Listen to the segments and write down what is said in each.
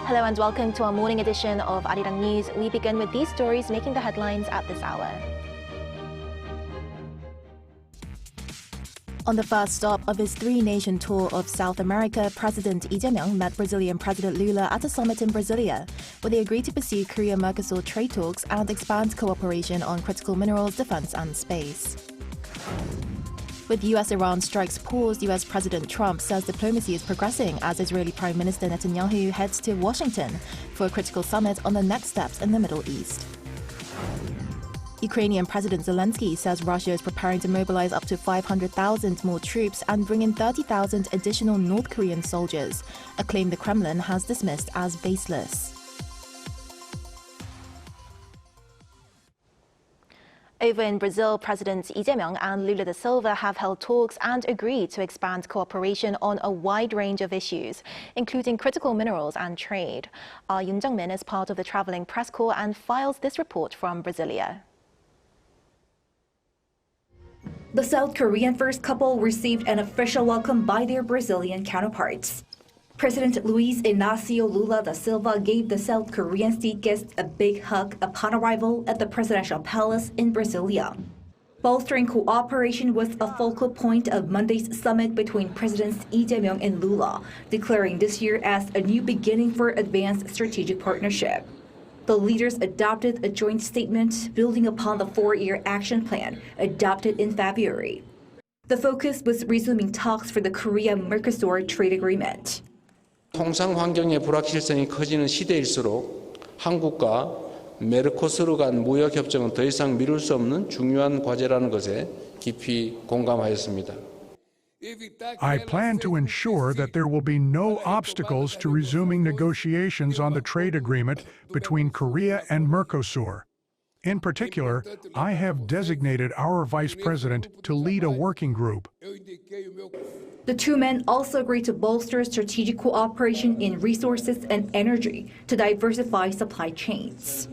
Hello and welcome to our morning edition of Arirang News. We begin with these stories making the headlines at this hour. On the first stop of his three-nation tour of South America, President Lee Jae-myung met Brazilian President Lula at a summit in Brasilia, where they agreed to pursue Korea-Mercosur trade talks and expand cooperation on critical minerals, defense and space. With US-Iran strikes paused, US President Trump says diplomacy is progressing as Israeli Prime Minister Netanyahu heads to Washington for a critical summit on the next steps in the Middle East. Ukrainian President Zelenskyy says Russia is preparing to mobilize up to 500,000 more troops and bring in 30,000 additional North Korean soldiers, a claim the Kremlin has dismissed as baseless. Over in Brazil, Presidents Lee Jae-myung and Lula da Silva have held talks and agreed to expand cooperation on a wide range of issues, including critical minerals and trade. Our Yoon Jung-min is part of the traveling press corps and files this report from Brasilia. The South Korean first couple received an official welcome by their Brazilian counterparts. President Luiz Inácio Lula da Silva gave the South Korean state guests a big hug upon arrival at the presidential palace in Brasilia. Bolstering cooperation was a focal point of Monday's summit between Presidents Lee Jae-myung and Lula, declaring this year as a new beginning for advanced strategic partnership. The leaders adopted a joint statement building upon the four-year action plan adopted in February. The focus was resuming talks for the Korea-Mercosur trade agreement. 통상 환경의 불확실성이 커지는 시대일수록 한국과 메르코스르 간 무역 협정은 더 이상 미룰 수 없는 중요한 과제라는 것에 깊이 공감하였습니다. I plan to ensure that there will be no obstacles to resuming negotiations on the trade agreement between Korea and Mercosur. In particular, I have designated our Vice President to lead a working group. The two men also agreed to bolster strategic cooperation in resources and energy to diversify supply chains.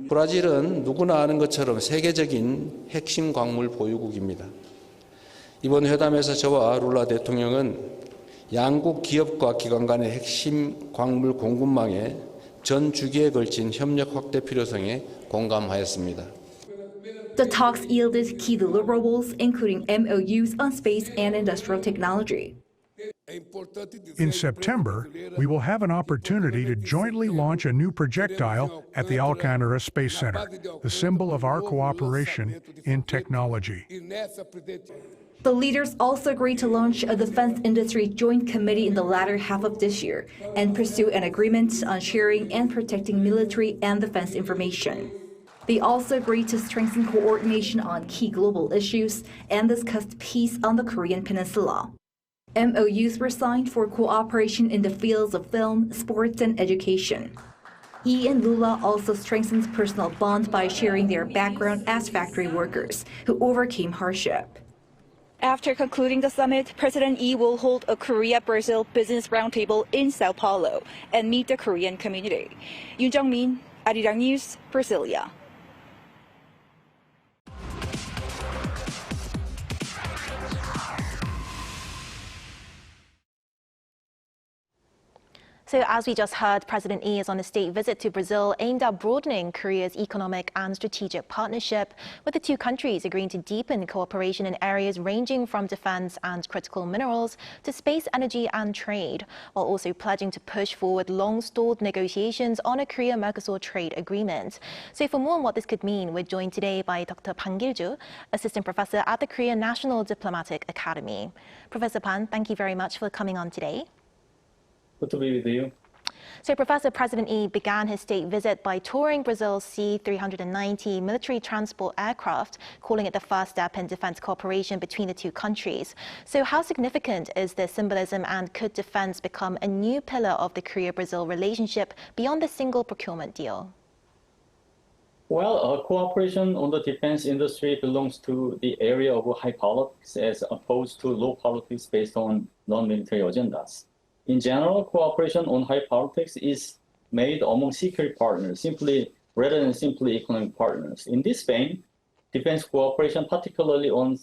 브라질은 누구나 아는 것처럼 세계적인 핵심 광물 보유국입니다. 이번 회담에서 저와 룰라 대통령은 양국 기업과 기관 간의 핵심 광물 공급망의 전 주기에 걸친 협력 확대 필요성에 공감하였습니다. The talks yielded key deliverables, including MOUs on space and industrial technology. In September, we will have an opportunity to jointly launch a new projectile at the Alcantara Space Center, the symbol of our cooperation in technology. The leaders also agreed to launch a defense industry joint committee in the latter half of this year and pursue an agreement on sharing and protecting military and defense information. They also agreed to strengthen coordination on key global issues and discussed peace on the Korean Peninsula. MOUs were signed for cooperation in the fields of film, sports, and education. He and Lula also strengthened personal bonds by sharing their background as factory workers who overcame hardship. After concluding the summit, President Lee will hold a Korea-Brazil business roundtable in Sao Paulo and meet the Korean community. Yoon Jung-min, Arirang News, Brasilia. So as we just heard, President Lee is on a state visit to Brazil aimed at broadening Korea's economic and strategic partnership, with the two countries agreeing to deepen cooperation in areas ranging from defense and critical minerals to space, energy and trade, while also pledging to push forward long-stalled negotiations on a Korea-Mercosur trade agreement. So for more on what this could mean, we're joined today by Dr. Pan Gil-ju, Assistant Professor at the Korean National Diplomatic Academy. Professor Pan, thank you very much for coming on today. Good to be with you. So, Professor, President Lee began his state visit by touring Brazil's C-390 military transport aircraft, calling it the first step in defense cooperation between the two countries. So how significant is this symbolism, and could defense become a new pillar of the Korea-Brazil relationship beyond the single procurement deal? Well, cooperation on the defense industry belongs to the area of high politics as opposed to low politics based on non-military agendas. In general, cooperation on high politics is made among security partners, rather than simply economic partners. In this vein, defense cooperation, particularly on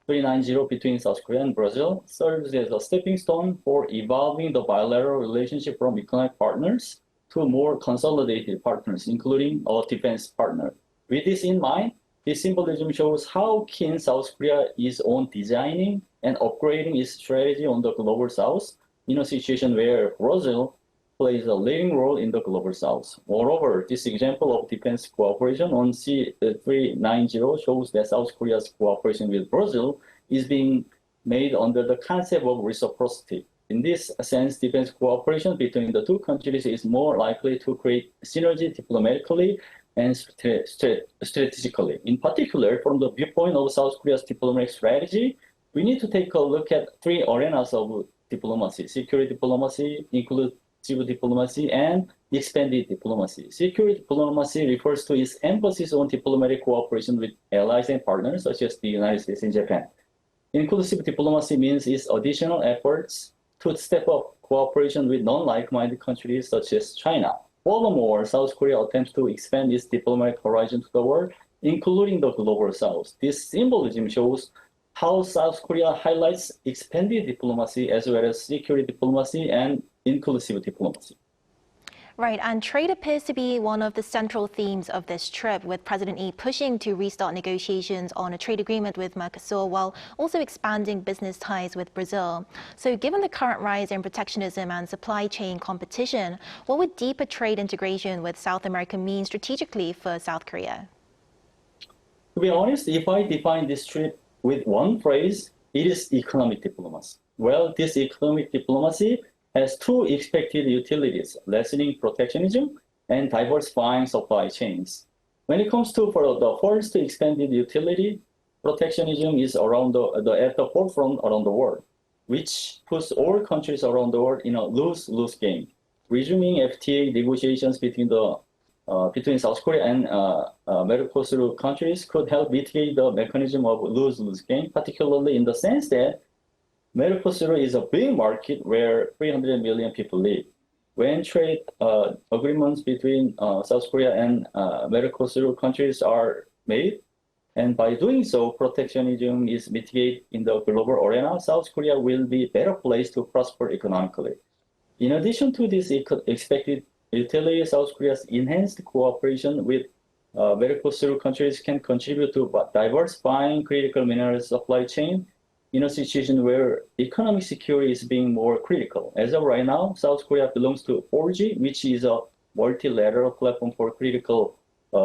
390 between South Korea and Brazil serves as a stepping stone for evolving the bilateral relationship from economic partners to more consolidated partners, including a defense partner. With this in mind, this symbolism shows how keen South Korea is on designing and upgrading its strategy on the Global South in a situation where Brazil plays a leading role in the Global South. Moreover, this example of defense cooperation on C390 shows that South Korea's cooperation with Brazil is being made under the concept of reciprocity. In this sense, defense cooperation between the two countries is more likely to create synergy diplomatically and strategically. In particular, from the viewpoint of South Korea's diplomatic strategy, we need to take a look at three arenas of diplomacy: security diplomacy, inclusive diplomacy, and expanded diplomacy. Security diplomacy refers to its emphasis on diplomatic cooperation with allies and partners such as the United States and Japan. Inclusive diplomacy means its additional efforts to step up cooperation with non-like-minded countries such as China. Furthermore, South Korea attempts to expand its diplomatic horizon to the world, including the Global South. This symbolism shows how South Korea highlights expanded diplomacy as well as security diplomacy and inclusive diplomacy. Right, and trade appears to be one of the central themes of this trip, with President Lee pushing to restart negotiations on a trade agreement with Mercosur while also expanding business ties with Brazil. So given the current rise in protectionism and supply chain competition, what would deeper trade integration with South America mean strategically for South Korea? To be honest, if I define this trip with one phrase, it is economic diplomacy. Well, this economic diplomacy has two expected utilities: lessening protectionism and diversifying supply chains. When it comes to the first expanded utility, protectionism is at the forefront around the world, which puts all countries around the world in a lose-lose game. Resuming FTA negotiations between South Korea and Mercosur countries could help mitigate the mechanism of lose-lose game, particularly in the sense that Mercosur is a big market where 300 million people live. When trade agreements between South Korea and Mercosur countries are made, and by doing so, protectionism is mitigated in the global arena, South Korea will be better placed to prosper economically. In addition to this expected utility, South Korea's enhanced cooperation with Mercosur countries can contribute to diversifying critical minerals supply chain in a situation where economic security is being more critical. As of right now, South Korea belongs to 4G, which is a multilateral platform for critical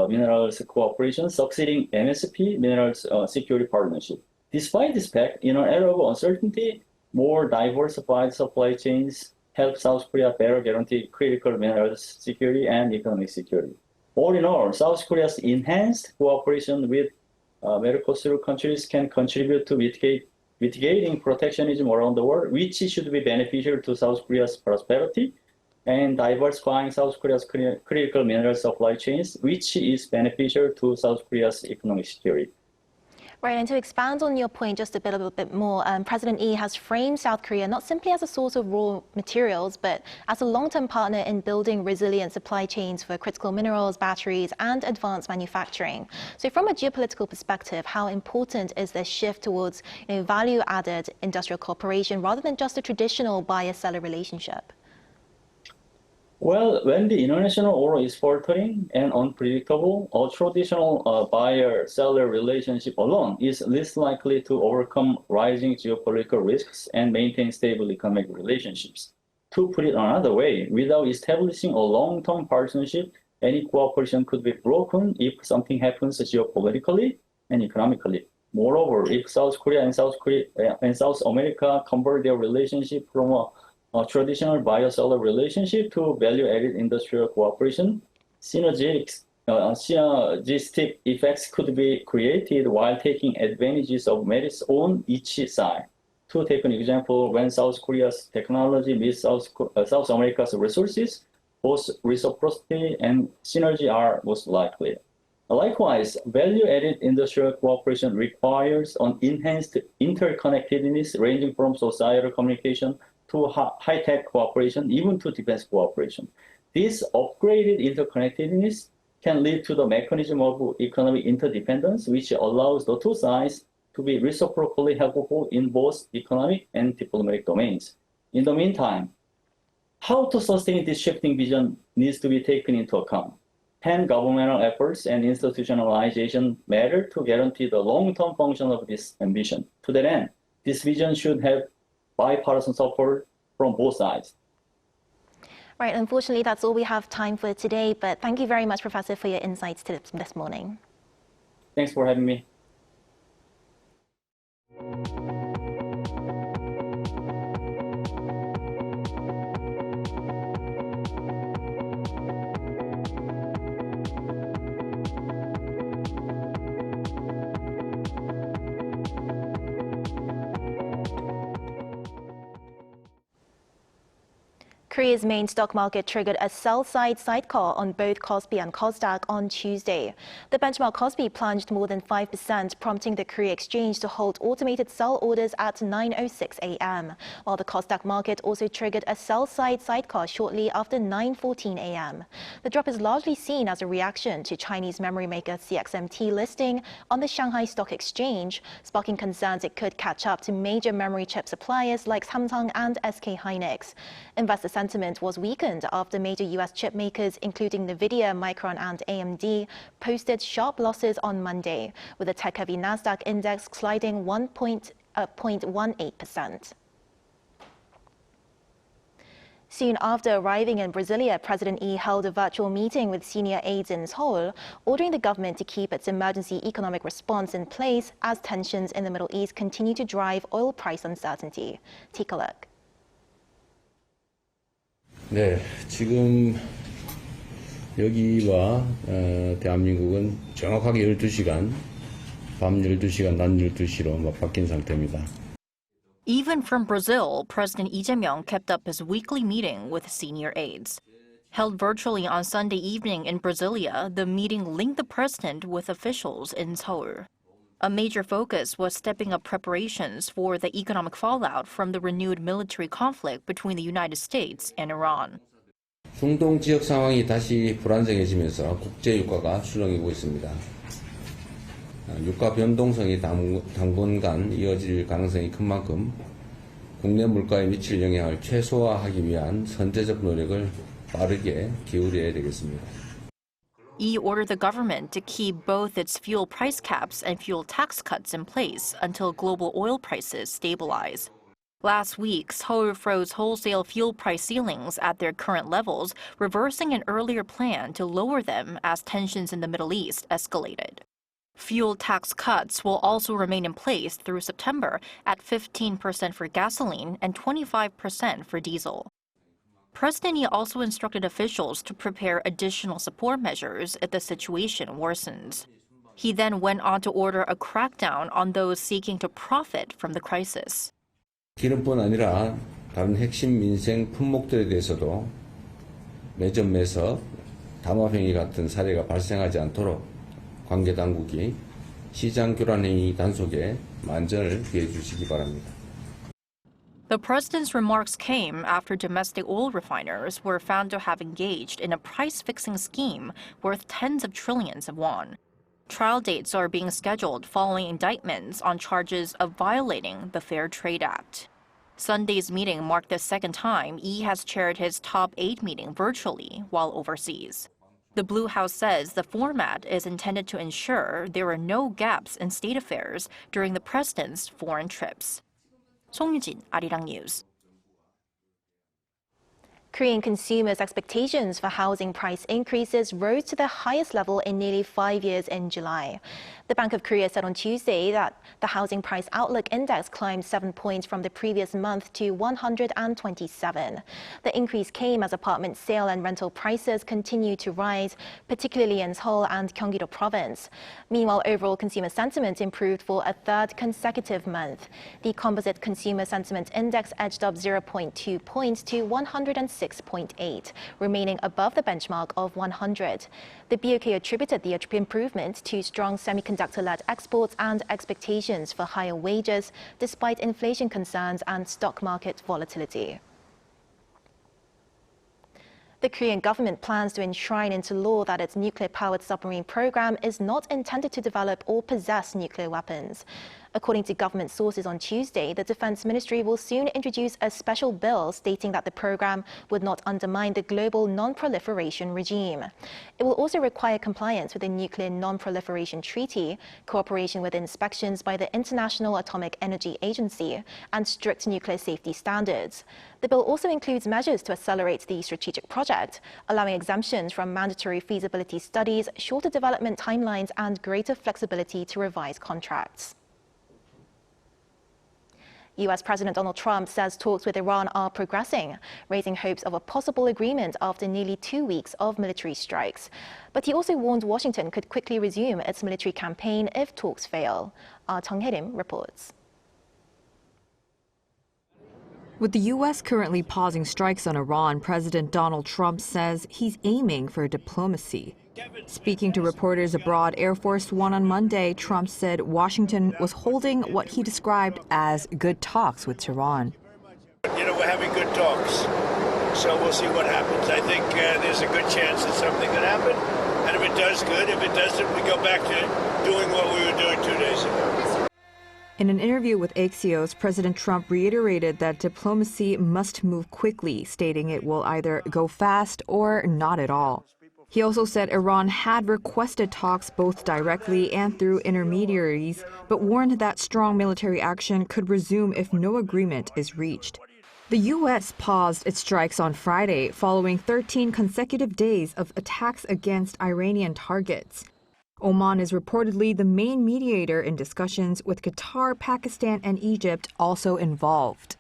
minerals cooperation, succeeding MSP, Minerals Security Partnership. Despite this fact, in an era of uncertainty, more diversified supply chains help South Korea better guarantee critical minerals security and economic security. All in all, South Korea's enhanced cooperation with Mercosur countries can contribute to mitigating protectionism around the world, which should be beneficial to South Korea's prosperity, and diversifying South Korea's critical mineral supply chains, which is beneficial to South Korea's economic security. Right, and to expand on your point just a little bit more, President Lee has framed South Korea not simply as a source of raw materials, but as a long-term partner in building resilient supply chains for critical minerals, batteries, and advanced manufacturing. So from a geopolitical perspective, how important is this shift towards value-added industrial cooperation rather than just a traditional buyer-seller relationship? Well, when the international order is faltering and unpredictable, a traditional buyer-seller relationship alone is less likely to overcome rising geopolitical risks and maintain stable economic relationships. To put it another way, without establishing a long-term partnership, any cooperation could be broken if something happens geopolitically and economically. Moreover, if South Korea and South America convert their relationship from a traditional buyer-seller relationship to value-added industrial cooperation, synergistic effects could be created while taking advantages of merits on each side. To take an example, when South Korea's technology meets South America's resources, both reciprocity and synergy are most likely. Likewise, value-added industrial cooperation requires an enhanced interconnectedness ranging from societal communication to high-tech cooperation, even to defense cooperation. This upgraded interconnectedness can lead to the mechanism of economic interdependence, which allows the two sides to be reciprocally helpful in both economic and diplomatic domains. In the meantime, how to sustain this shifting vision needs to be taken into account. Pan-governmental efforts and institutionalization matter to guarantee the long-term function of this ambition. To that end, this vision should have bipartisan support from both sides. Right, unfortunately, that's all we have time for today, but thank you very much, Professor, for your insights this morning. Thanks for having me. Korea's main stock market triggered a sell-side sidecar on both KOSPI and KOSDAQ on Tuesday. The benchmark KOSPI plunged more than 5%, prompting the Korea Exchange to halt automated sell orders at 9:06 a.m., while the KOSDAQ market also triggered a sell-side sidecar shortly after 9:14 a.m. The drop is largely seen as a reaction to Chinese memory maker CXMT listing on the Shanghai Stock Exchange, sparking concerns it could catch up to major memory chip suppliers like Samsung and SK Hynix. Investor sentiment was weakened after major U.S. chip makers, including Nvidia, Micron, and AMD, posted sharp losses on Monday, with the tech-heavy Nasdaq index sliding 0.18%. Soon after arriving in Brasilia, President Lee held a virtual meeting with senior aides in Seoul, ordering the government to keep its emergency economic response in place as tensions in the Middle East continue to drive oil price uncertainty. Take a look. 네, 지금 여기와 대한민국은 정확하게 12시간, 밤 12시간, 낮 12시로 바뀐 상태입니다. Even from Brazil, President Lee Jae-myung kept up his weekly meeting with senior aides. Held virtually on Sunday evening in Brasilia, the meeting linked the president with officials in Seoul. A major focus was stepping up preparations for the economic fallout from the renewed military conflict between the United States and Iran. 중동 지역 상황이 다시 불안정해지면서 국제 유가가 출렁이고 있습니다. 유가 변동성이 당분간 이어질 가능성이 큰 만큼 국내 물가에 미칠 영향을 최소화하기 위한 선제적 노력을 빠르게 기울여야 되겠습니다. Lee ordered the government to keep both its fuel price caps and fuel tax cuts in place until global oil prices stabilize. Last week, Seoul froze wholesale fuel price ceilings at their current levels, reversing an earlier plan to lower them as tensions in the Middle East escalated. Fuel tax cuts will also remain in place through September at 15% for gasoline and 25% for diesel. President Lee also instructed officials to prepare additional support measures if the situation worsens. He then went on to order a crackdown on those seeking to profit from the crisis. 기름뿐 아니라 다른 핵심 민생 품목들에 대해서도 매점 매석, 담합 행위 같은 사례가 발생하지 않도록 관계 당국이 시장 교란 행위 단속에 만전을 기해 주시기 바랍니다. The president's remarks came after domestic oil refiners were found to have engaged in a price-fixing scheme worth tens of trillions of won. Trial dates are being scheduled following indictments on charges of violating the Fair Trade Act. Sunday's meeting marked the second time Lee has chaired his top aide meeting virtually while overseas. The Blue House says the format is intended to ensure there are no gaps in state affairs during the president's foreign trips. 송유진, Arirang News. Korean consumers' expectations for housing price increases rose to the highest level in nearly 5 years in July. The Bank of Korea said on Tuesday that the housing price outlook index climbed 7 points from the previous month to 127. The increase came as apartment sale and rental prices continue to rise, particularly in Seoul and Gyeonggi-do province. Meanwhile, overall consumer sentiment improved for a third consecutive month. The composite consumer sentiment index edged up 0.2 points to 106.8, remaining above the benchmark of 100. The BOK attributed the improvement to strong semiconductor-led exports and expectations for higher wages, despite inflation concerns and stock market volatility. The Korean government plans to enshrine into law that its nuclear-powered submarine program is not intended to develop or possess nuclear weapons. According to government sources on Tuesday, the Defense Ministry will soon introduce a special bill stating that the program would not undermine the global non-proliferation regime. It will also require compliance with the Nuclear Non-Proliferation Treaty, cooperation with inspections by the International Atomic Energy Agency, and strict nuclear safety standards. The bill also includes measures to accelerate the strategic project, allowing exemptions from mandatory feasibility studies, shorter development timelines, and greater flexibility to revise contracts. U.S. President Donald Trump says talks with Iran are progressing, raising hopes of a possible agreement after nearly 2 weeks of military strikes. But he also warned Washington could quickly resume its military campaign if talks fail. Chung Hye-rim reports. With the U.S. currently pausing strikes on Iran, President Donald Trump says he's aiming for diplomacy. Speaking to reporters aboard Air Force One on Monday, Trump said Washington was holding what he described as good talks with Tehran. You know, we're having good talks, so we'll see what happens. I think there's a good chance that something could happen, and if it does, good. If it doesn't, we go back to doing what we were doing 2 days ago. In an interview with Axios, President Trump reiterated that diplomacy must move quickly, stating it will either go fast or not at all. He also said Iran had requested talks both directly and through intermediaries, but warned that strong military action could resume if no agreement is reached. The U.S. paused its strikes on Friday following 13 consecutive days of attacks against Iranian targets. Oman is reportedly the main mediator in discussions, with Qatar, Pakistan, and Egypt also involved.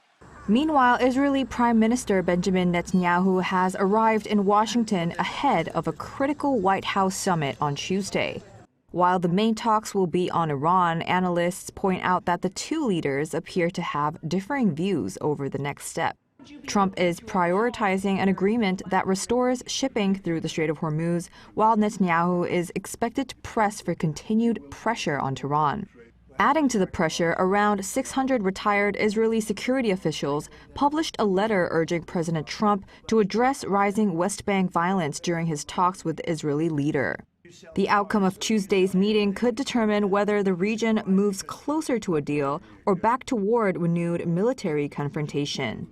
Meanwhile, Israeli Prime Minister Benjamin Netanyahu has arrived in Washington ahead of a critical White House summit on Tuesday. While the main talks will be on Iran, analysts point out that the two leaders appear to have differing views over the next step. Trump is prioritizing an agreement that restores shipping through the Strait of Hormuz, while Netanyahu is expected to press for continued pressure on Tehran. Adding to the pressure, around 600 retired Israeli security officials published a letter urging President Trump to address rising West Bank violence during his talks with the Israeli leader. The outcome of Tuesday's meeting could determine whether the region moves closer to a deal or back toward renewed military confrontation.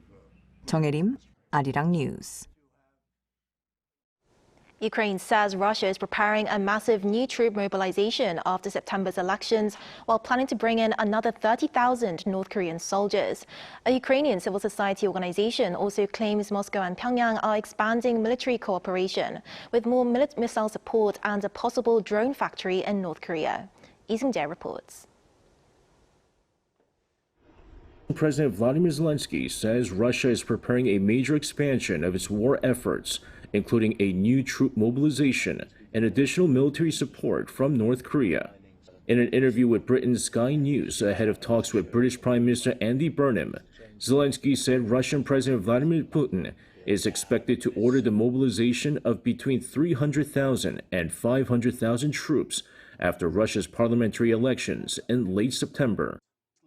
Chung Hye-rim, Arirang News. Ukraine says Russia is preparing a massive new troop mobilization after September's elections, while planning to bring in another 30,000 North Korean soldiers. A Ukrainian civil society organization also claims Moscow and Pyongyang are expanding military cooperation, with more missile support and a possible drone factory in North Korea. Lee Seung-jae reports. President Vladimir Zelenskyy says Russia is preparing a major expansion of its war efforts, including a new troop mobilization and additional military support from North Korea. In an interview with Britain's Sky News ahead of talks with British Prime Minister Andy Burnham, Zelenskyy said Russian President Vladimir Putin is expected to order the mobilization of between 300,000 and 500,000 troops after Russia's parliamentary elections in late September.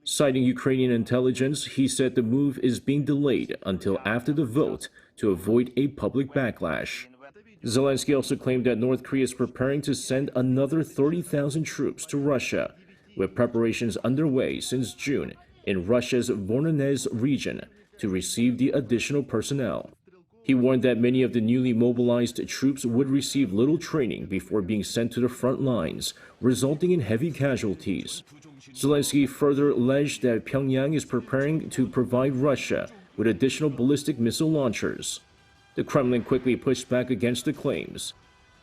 Citing Ukrainian intelligence, he said the move is being delayed until after the vote to avoid a public backlash. Zelenskyy also claimed that North Korea is preparing to send another 30,000 troops to Russia, with preparations underway since June in Russia's Voronezh region to receive the additional personnel. He warned that many of the newly mobilized troops would receive little training before being sent to the front lines, resulting in heavy casualties. Zelenskyy further alleged that Pyongyang is preparing to provide Russia with additional ballistic missile launchers. The Kremlin quickly pushed back against the claims.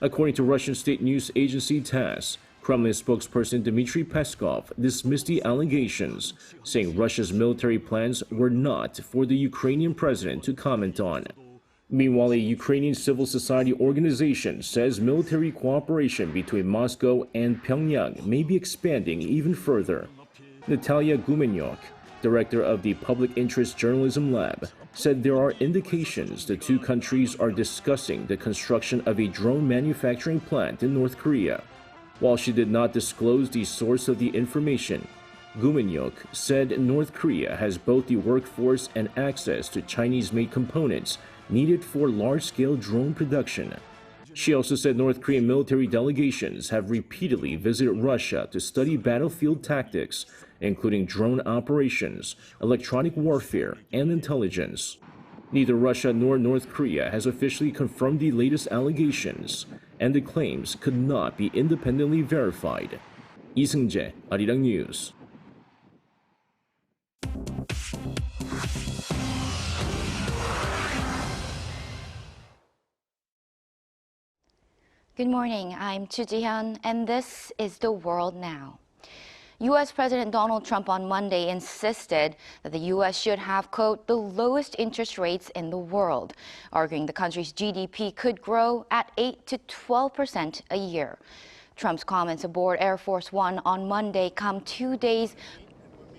According to Russian state news agency TASS, Kremlin spokesperson Dmitry Peskov dismissed the allegations, saying Russia's military plans were not for the Ukrainian president to comment on. Meanwhile, a Ukrainian civil society organization says military cooperation between Moscow and Pyongyang may be expanding even further. Natalia Gumenyuk, director of the Public Interest Journalism Lab, said there are indications the two countries are discussing the construction of a drone manufacturing plant in North Korea. While she did not disclose the source of the information, Gumenyuk said North Korea has both the workforce and access to Chinese-made components needed for large-scale drone production. She also said North Korean military delegations have repeatedly visited Russia to study battlefield tactics including drone operations, electronic warfare, and intelligence. Neither Russia nor North Korea has officially confirmed the latest allegations, and the claims could not be independently verified. Lee Seung-jae, Arirang News. Good morning, I'm Chu Ji-hyun, and this is The World Now. U.S. President Donald Trump on Monday insisted that the U.S. should have, quote, the lowest interest rates in the world, arguing the country's GDP could grow at 8 to 12% a year. Trump's comments aboard Air Force One on Monday come 2 days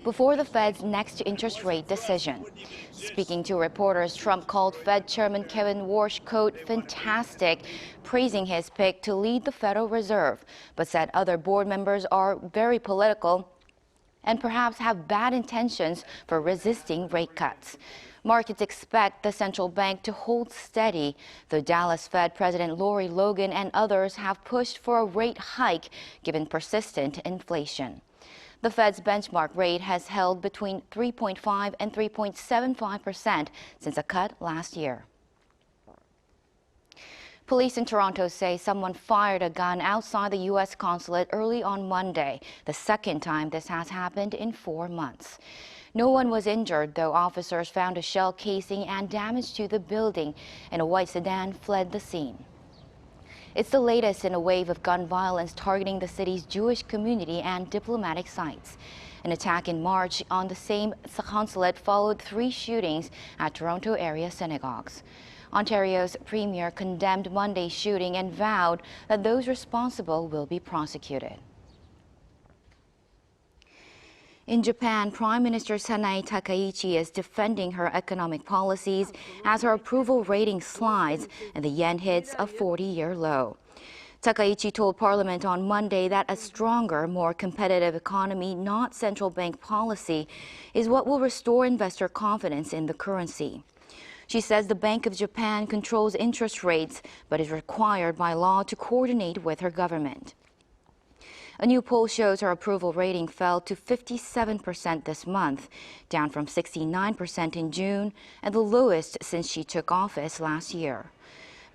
before the Fed's next interest rate decision. Speaking to reporters, Trump called Fed Chairman Kevin Warsh, quote, fantastic, praising his pick to lead the Federal Reserve, but said other board members are very political and perhaps have bad intentions for resisting rate cuts. Markets expect the central bank to hold steady, though Dallas Fed President Lori Logan and others have pushed for a rate hike given persistent inflation. The Fed's benchmark rate has held between 3.5 and 3.75% since a cut last year. Police in Toronto say someone fired a gun outside the U.S. Consulate early on Monday, the second time this has happened in 4 months. No one was injured, though officers found a shell casing and damage to the building, and a white sedan fled the scene. It's the latest in a wave of gun violence targeting the city's Jewish community and diplomatic sites. An attack in March on the same consulate followed 3 shootings at Toronto area synagogues. Ontario's premier condemned Monday's shooting and vowed that those responsible will be prosecuted. In Japan, Prime Minister Sanae Takaichi is defending her economic policies as her approval rating slides and the yen hits a 40-year low. Takaichi told Parliament on Monday that a stronger, more competitive economy, not central bank policy, is what will restore investor confidence in the currency. She says the Bank of Japan controls interest rates, but is required by law to coordinate with her government. A new poll shows her approval rating fell to 57% this month, down from 69% in June and the lowest since she took office last year.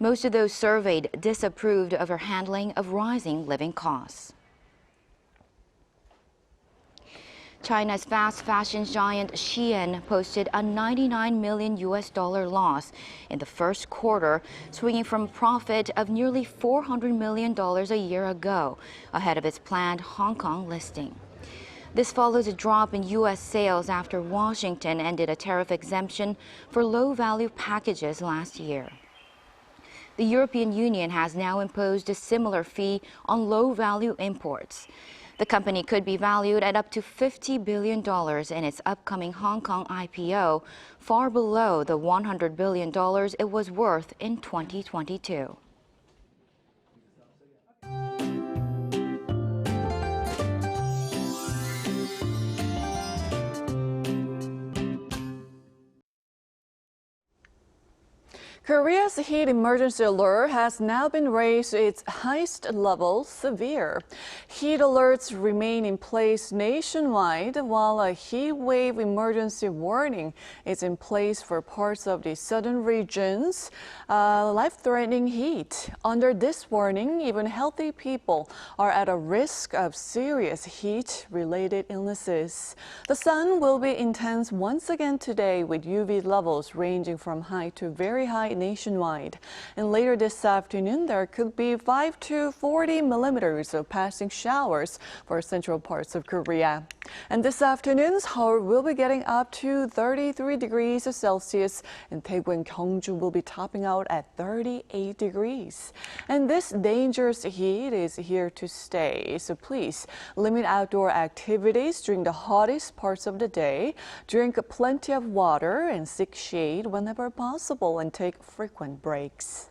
Most of those surveyed disapproved of her handling of rising living costs. China's fast fashion giant Shein posted a $99 million loss in the first quarter, swinging from a profit of nearly $400 million a year ago, ahead of its planned Hong Kong listing. This follows a drop in U.S. sales after Washington ended a tariff exemption for low-value packages last year. The European Union has now imposed a similar fee on low-value imports. The company could be valued at up to $50 billion in its upcoming Hong Kong IPO, far below the $100 billion it was worth in 2022. Korea's heat emergency alert has now been raised to its highest level, severe. Heat alerts remain in place nationwide, while a heat wave emergency warning is in place for parts of the southern regions. Life-threatening heat. Under this warning, even healthy people are at a risk of serious heat-related illnesses. The sun will be intense once again today, with UV levels ranging from high to very high nationwide. And later this afternoon, there could be 5 to 40 millimeters of passing showers for central parts of Korea. And this afternoon, Seoul will be getting up to 33 degrees Celsius, and Daegu and Gyeongju will be topping out at 38 degrees. And this dangerous heat is here to stay, so please limit outdoor activities during the hottest parts of the day. Drink plenty of water and seek shade whenever possible, and take frequent breaks.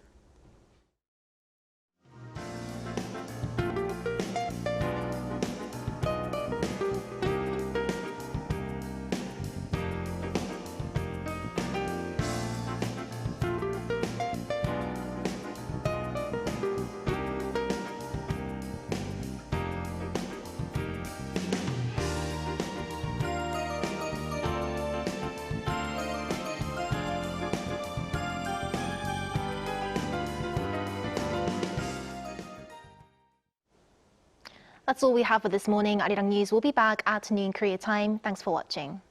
That's all we have for this morning. Arirang News will be back at noon Korea time. Thanks for watching.